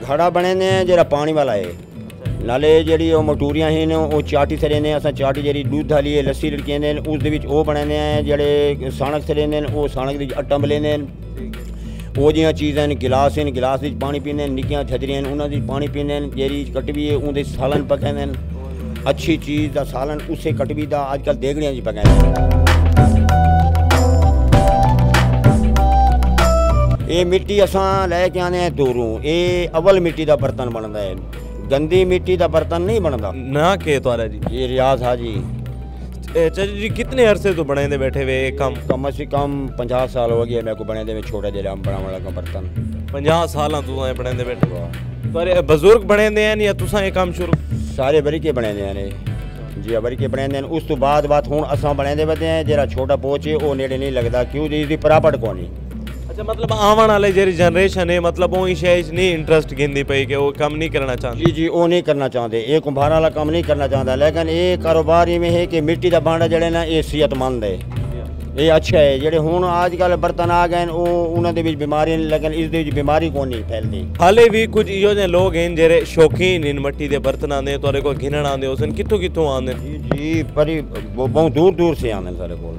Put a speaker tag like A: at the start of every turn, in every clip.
A: घड़ा बने ने जरा पानी वाला है नाले जी मटूरियां हैं वो चाटी से रहने अस चाटी जी दूध वाली है लस्सी लड़के उस बनाने जोड़े सानक से रहने वो सानक अट्टा मलेंदे वो जी चीज़ां गिलास हैं गिलास पानी पींदे निक्कियां छजरियां उन्होंने पानी पींदे जी कटवी है उन्हें सालन पकांदे अच्छी चीज़ का सालन उसे कटवी का अजकल देगड़ियां पकांदे। ये मिट्टी असां लैके आने दूरों ये अवल मिट्टी का बर्तन बनता है गंदी मिट्टी का बर्तन नहीं बनता
B: ना के तुम्हारा जी
A: ये रियाज हाजी।
B: चाचा जी कितने अरसे तो बने दे बैठे हुए
A: कम से कम 50 साल हो गए मेरे को बने दे छोटा जरा बनाने लगा बर्तन
B: 50 साल तू बने दे बैठे तुम्हारे बुजुर्ग बने दे या तुसा ये काम शुरू
A: सारे बरीके बने दे ने जी बरीके बने दे उस तो बाद हुण असां बने दे बदे हैं जरा छोटा पोच है वो नेड़े नहीं लगता क्यों जी इसकी प्रापट कोनी।
B: अच्छा मतलब आवन वाले जी जनरेशन है मतलब वो शह नहीं इंटरेस्ट गिंदी पई कि वो काम नहीं करना चाहते
A: जी जी वो नहीं करना चाहते ये कुंभार वाला काम नहीं करना चाहता लेकिन ये कारोबार में है कि मिट्टी का भांडा जड़े ना ये सेहतमंद है ये अच्छा है जेडे हुण आजकल बर्तन आ गए वो उन्होंने बीमारी लेकिन इस बीमारी को नहीं फैलती।
B: हाले भी कुछ इो जे लोग हैं जेरे शौकीन इन मिट्टी के बर्तन आते थोड़े को घिनण आते उस कितों कितों आते
A: जी जी पर बहुत दूर दूर से आते सारे को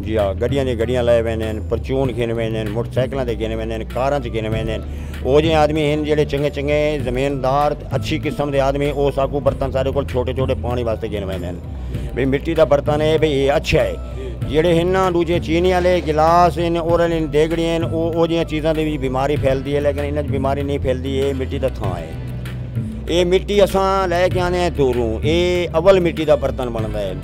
A: जी हाँ गड्डियां दी गड्डियां लाए हुए हैं परचून गिने हुए हैं मोटरसाइकिलों से गिने हुए हैं कारां च गिने हुए हैं वो जे आदमी हैं जेडे चंगे चंगे जमीनदार अच्छी किस्म के आदमी वो साकू बर्तन सारे को छोटे छोटे पानी वास्ते गिने हुए हैं भाई मिट्टी का बर्तन है भाई ये अच्छा है जेडे हैं ना दूजे चीनी वाले गिलास हैं और देगड़ियां हैं वो जी चीज़ों की बीमारी फैलती है लेकिन इन्हें बीमारी नहीं फैलती ये मिट्टी का थां है ये मिट्टी असां लैके आने दूरों ये अवल मिट्टी का बर्तन बनता है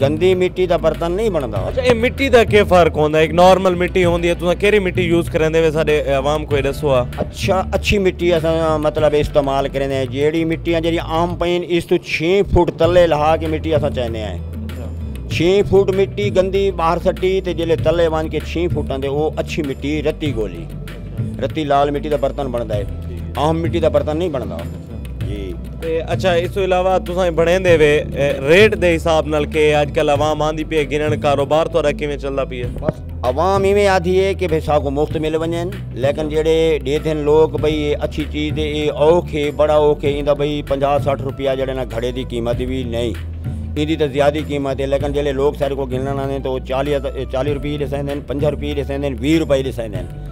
A: गंदी मिट्टी का बर्तन नहीं बनता।
B: अच्छा ये मिट्टी का क्या फर्क होता है एक नॉर्मल मिट्टी होती है तुम केरी मिट्टी यूज करेंदे वे साडे आवाम को दसो
A: अच्छा अच्छी मिट्टी असां मतलब इस्तेमाल करेंदे जेड़ी मिट्टियां जेड़ी आम पईन इस तो 6 फुट तले लहा के मिट्टी असां चाहते हैं 6 फुट मिट्टी गंदी बाहर सट्टी ते जेले तले वन के 6 फुटां दे वो अच्छी मिट्टी रत्ती गोली रत्ती लाल मिट्टी का बर्तन बनता है आम मिट्टी का बर्तन नहीं बनता जी।
B: अच्छा इस तो इलावा तुसां बने वे रेट दे हिसाब नाल के आजकल आवाम आंदी पे गिनण कारोबार तो किवें चलदा पई है
A: बस आवाम इवें आती है कि भाई साको मुफ्त मिल वजन लेकिन जेडे देते लोग भाई ये अच्छी चीज़ ये औखे बड़ा औखे इंदा भाई 50-60 रुपया जड़े ना घड़े की कीमत भी नहीं इदी तो ज़्यादा कीमत है लेकिन जेले लोग सारे को गिनण आने तो 40 रुपये दसाइंदे 50 रुपये दसाइंदे 20 रुपये दसाइंदे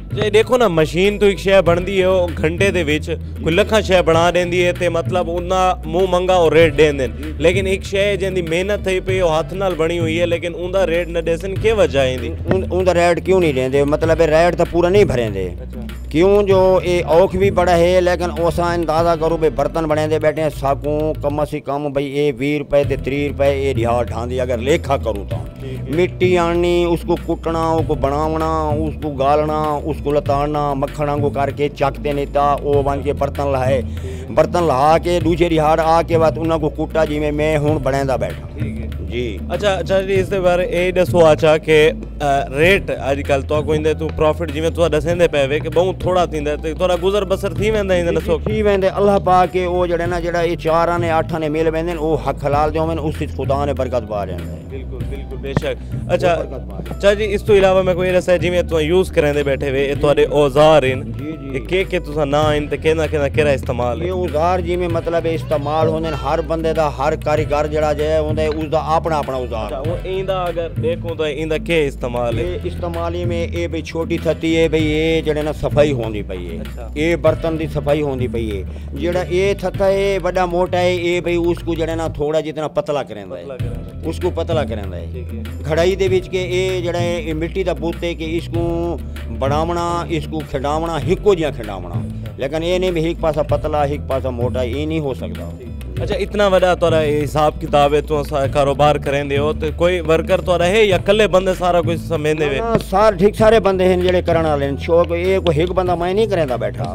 B: जे देखो ना मशीन तो एक शय बनती है वो घंटे दे विच कोई लखा शय बना देंदी है ते मतलब उन्ना मुँह मंगा और रेट देंदे लेकिन एक शय जिंदी मेहनत थी पई हाथ नाल बनी हुई है लेकिन उनका रेट न देसन के वजह है
A: उनका रेट क्यों नहीं देंदे मतलब रेट तो पूरा नहीं भरेंदे क्यों जो ये औख भी बड़ा है लेकिन ओसा अंदाजा करो भाई बर्तन बने दे बैठे साकू कम से कम भाई ये 20 रुपये ते 30 रुपये ये रिहाड़ ढांदी अगर लेखा करूँ तो मिट्टी आनी उसको कुटना उसको बनावना उसको गालना उसको लताड़ना मक्खन को करके चकते नेता वो बन के बर्तन लहा के दूसरे रिहाड़ आके बाद उन्होंने कुटा जिमें मैं हूँ बनेंदा बैठा जी।
B: अच्छा जी इस बारे ये दसो अच्छा कि रेट अजकल तो कोई तू प्रॉफिट जिमें तू दसेंदे पे वे कि बहुत थोड़ा थींदा ते थोड़ा गुजर बसर थी वेंदा इन दसो
A: थी वेंदे अल्लाह पाक के वो जड़े ना जड़ा ये 4 आने 8 आने मिल वेंदे वो हक हलाल दे होवन उस खुदा ने बरकत पा रहे हैं
B: बिल्कुल बिल्कुल बेशक। अच्छा जी इस तो इलावा मैं कोई दसा जिमें तू यूज करेंदे बैठे वे थोड़े औजार इन के तुसा ना इन ते केना इस्तेमाल
A: ये औजार जिमें मतलब इस्तेमाल होंदे हर बंदे दा हर कारीगर जड़ा जे होंदे उसदा अपना अपना औजार
B: वो इंदा अगर देखो तो इंदा के इस्तेमाल है
A: इस्तेमाल में ये भाई छोटी थती है भाई ये जड़े ना सफाई होंदी पई है ये बर्तन की सफाई होंदी पई है जेड़ा ये थता है बड़ा मोटा है ये भाई उसको जड़े ना थोड़ा जितना पतला करेंदा है उसको पतला करेंदा है घड़ाई दे विच के ये जड़ा है मिट्टी दा बूते कि इसको बनावना इसको खिडावना हिको जिहा खिडावना लेकिन ये नहीं भी एक पासा पतला एक पासा मोटा ये नहीं हो सकता।
B: अच्छा इतना बड़ा तोरा हिसाब किताब है तो कारोबार करेंदे हो तो कोई वर्कर तो है या कल्ले बंदे सारा कुछ समेंदे वे
A: सारे ठीक सारे बंदे हैं जेडे करन वाले शौक ये कोई एक बंदा मैं नहीं करेंदा बैठा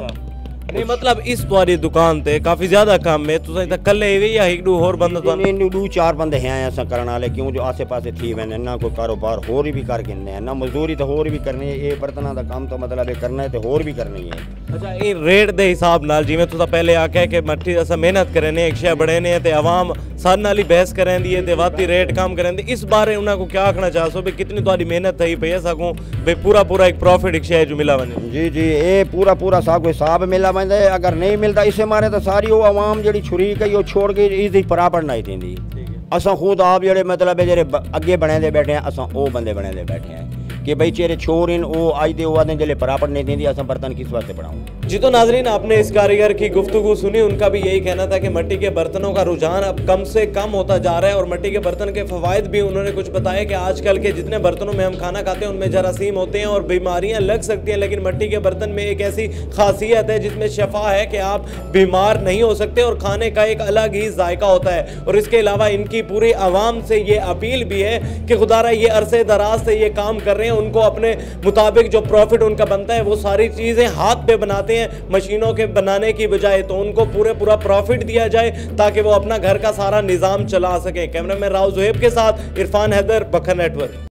B: नहीं मतलब इस तुम्हारी दुकान ते काफी ज्यादा काम है तुसा इता कल्ले ही या एक दो और बंदा तो
A: नहीं 2-4 बंदे हैं ऐसा करने वाले क्यों जो आसे पासे थी वेने ना कोई कारोबार होर भी कर गिनने ना मजदूरी तो होर भी करनी है ये बर्तना दा काम तो मतलब ये करना है तो होर भी करनी है।
B: अच्छा ये रेट दे हिसाब नाल जिवें तुसा पहले आखे कि मट्टी असा मेहनत करने एक शय बड़ेने ते आवाम सारे नाल ही बहस करेंदी है ते वाती रेट काम करेंदी इस बारे उन्हां को क्या आखना चाहसो भी कितनी तुम्हारी मेहनत थई पई है साकू बे पूरा एक प्रॉफिट एक शय जो मिला वने
A: जी ये पूरा साकू हिसाब मिला मिलता बंदा अगर नहीं मिलता इसे मारे तो सारी वो आवाम जी छुरी गई वो छोड़ के इसकी बराबर नहीं थी। असा खुद आप जो मतलब जो अगे बने दे बैठे हैं असा वो बंदे बने दे बैठे हैं कि भाई चेरे छोर इन वो अज दे वो जो बराबर नहीं थी असा बर्तन किस वास्ते बनाऊँ।
B: जी तो नाजरीन आपने इस कारीगर की गुफ्तगू सुनी, उनका भी यही कहना था कि मिट्टी के बर्तनों का रुझान अब कम से कम होता जा रहा है और मिट्टी के बर्तन के फ़वाइद भी उन्होंने कुछ बताया कि आजकल के जितने बर्तनों में हम खाना खाते हैं उनमें जरासीम होते हैं और बीमारियां लग सकती हैं, लेकिन मिट्टी के बर्तन में एक ऐसी खासियत है जिसमें शफा है कि आप बीमार नहीं हो सकते और खाने का एक अलग ही जायका होता है। और इसके अलावा इनकी पूरी आवाम से ये अपील भी है कि खुदारा ये अरसे दराज से ये काम कर रहे हैं, उनको अपने मुताबिक जो प्रॉफिट उनका बनता है वो सारी चीज़ें हाथ पे बनाते हैं मशीनों के बनाने की बजाय, तो उनको पूरा प्रॉफिट दिया जाए ताकि वो अपना घर का सारा निज़ाम चला सके। कैमरामैन राव ज़ुहैब के साथ इरफान हैदर, बखर नेटवर्क।